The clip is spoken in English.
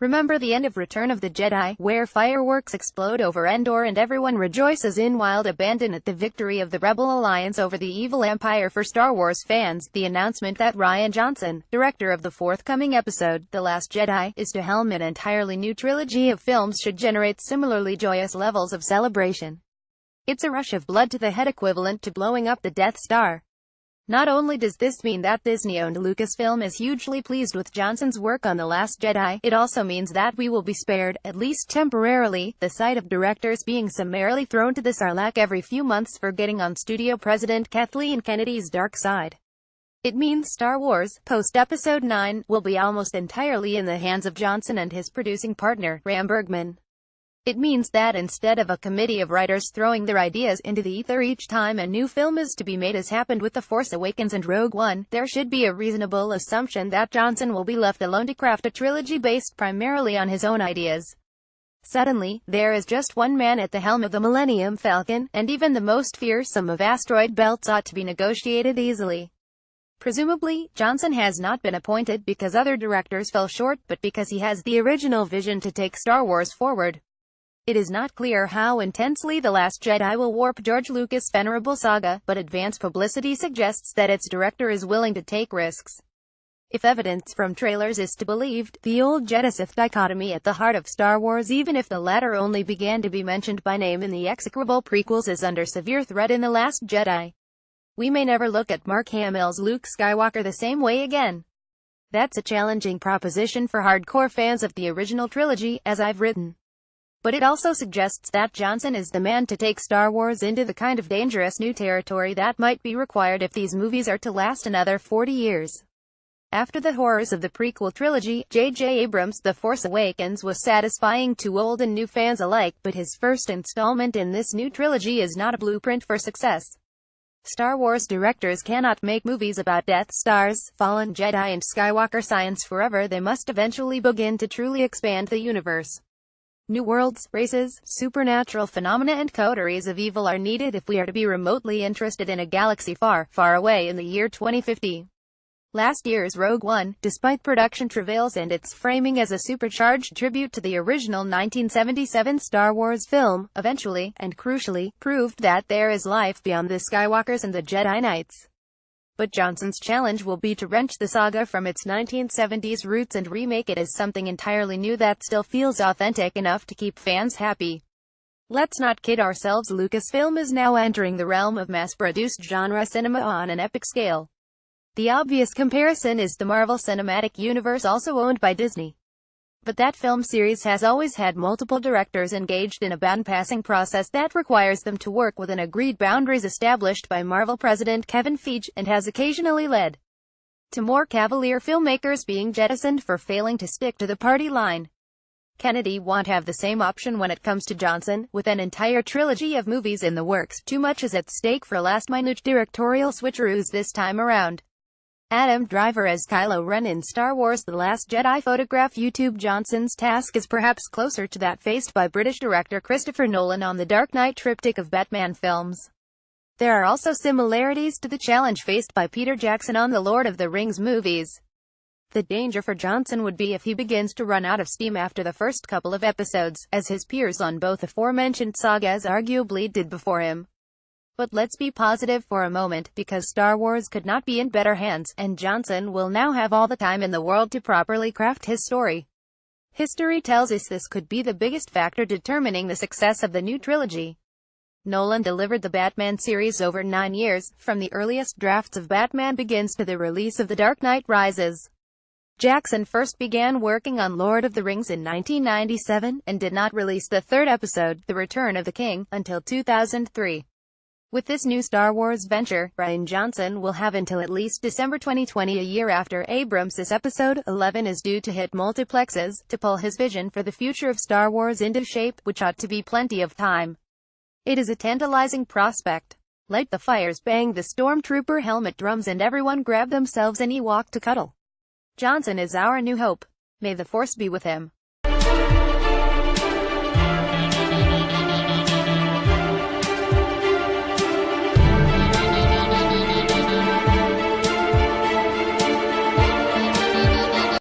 Remember the end of Return of the Jedi, where fireworks explode over Endor and everyone rejoices in wild abandon at the victory of the Rebel Alliance over the evil Empire? For Star Wars fans, the announcement that Rian Johnson, director of the forthcoming episode, The Last Jedi, is to helm an entirely new trilogy of films should generate similarly joyous levels of celebration. It's a rush of blood to the head equivalent to blowing up the Death Star. Not only does this mean that Disney-owned Lucasfilm is hugely pleased with Johnson's work on The Last Jedi, it also means that we will be spared, at least temporarily, the sight of directors being summarily thrown to the Sarlacc every few months for getting on studio president Kathleen Kennedy's dark side. It means Star Wars, post-Episode 9, will be almost entirely in the hands of Johnson and his producing partner, Ram Bergman. It means that instead of a committee of writers throwing their ideas into the ether each time a new film is to be made, as happened with The Force Awakens and Rogue One, there should be a reasonable assumption that Johnson will be left alone to craft a trilogy based primarily on his own ideas. Suddenly, there is just one man at the helm of the Millennium Falcon, and even the most fearsome of asteroid belts ought to be negotiated easily. Presumably, Johnson has not been appointed because other directors fell short, but because he has the original vision to take Star Wars forward. It is not clear how intensely The Last Jedi will warp George Lucas' venerable saga, but advance publicity suggests that its director is willing to take risks. If evidence from trailers is to be believed, the old Jedi-Sith dichotomy at the heart of Star Wars, even if the latter only began to be mentioned by name in the execrable prequels, is under severe threat in The Last Jedi. We may never look at Mark Hamill's Luke Skywalker the same way again. That's a challenging proposition for hardcore fans of the original trilogy, as I've written. But it also suggests that Johnson is the man to take Star Wars into the kind of dangerous new territory that might be required if these movies are to last another 40 years. After the horrors of the prequel trilogy, J.J. Abrams' The Force Awakens was satisfying to old and new fans alike, but his first installment in this new trilogy is not a blueprint for success. Star Wars directors cannot make movies about Death Stars, fallen Jedi and Skywalker science forever. They must eventually begin to truly expand the universe. New worlds, races, supernatural phenomena and coteries of evil are needed if we are to be remotely interested in a galaxy far, far away in the year 2050. Last year's Rogue One, despite production travails and its framing as a supercharged tribute to the original 1977 Star Wars film, eventually, and crucially, proved that there is life beyond the Skywalkers and the Jedi Knights. But Johnson's challenge will be to wrench the saga from its 1970s roots and remake it as something entirely new that still feels authentic enough to keep fans happy. Let's not kid ourselves, Lucasfilm is now entering the realm of mass-produced genre cinema on an epic scale. The obvious comparison is the Marvel Cinematic Universe, also owned by Disney. But that film series has always had multiple directors engaged in a band-passing process that requires them to work within agreed boundaries established by Marvel president Kevin Feige, and has occasionally led to more cavalier filmmakers being jettisoned for failing to stick to the party line. Kennedy won't have the same option when it comes to Johnson, with an entire trilogy of movies in the works. Too much is at stake for last-minute directorial switcheroos this time around. Adam Driver as Kylo Ren in Star Wars The Last Jedi. Photograph YouTube. Johnson's task is perhaps closer to that faced by British director Christopher Nolan on the Dark Knight triptych of Batman films. There are also similarities to the challenge faced by Peter Jackson on the Lord of the Rings movies. The danger for Johnson would be if he begins to run out of steam after the first couple of episodes, as his peers on both aforementioned sagas arguably did before him. But let's be positive for a moment, because Star Wars could not be in better hands, and Johnson will now have all the time in the world to properly craft his story. History tells us this could be the biggest factor determining the success of the new trilogy. Nolan delivered the Batman series over 9 years, from the earliest drafts of Batman Begins to the release of The Dark Knight Rises. Jackson first began working on Lord of the Rings in 1997, and did not release the third episode, The Return of the King, until 2003. With this new Star Wars venture, Rian Johnson will have until at least December 2020, a year after Abrams' Episode 11 is due to hit multiplexes, to pull his vision for the future of Star Wars into shape, which ought to be plenty of time. It is a tantalizing prospect. Light the fires, bang the stormtrooper helmet drums, and everyone grab themselves an Ewok to cuddle. Johnson is our new hope. May the Force be with him.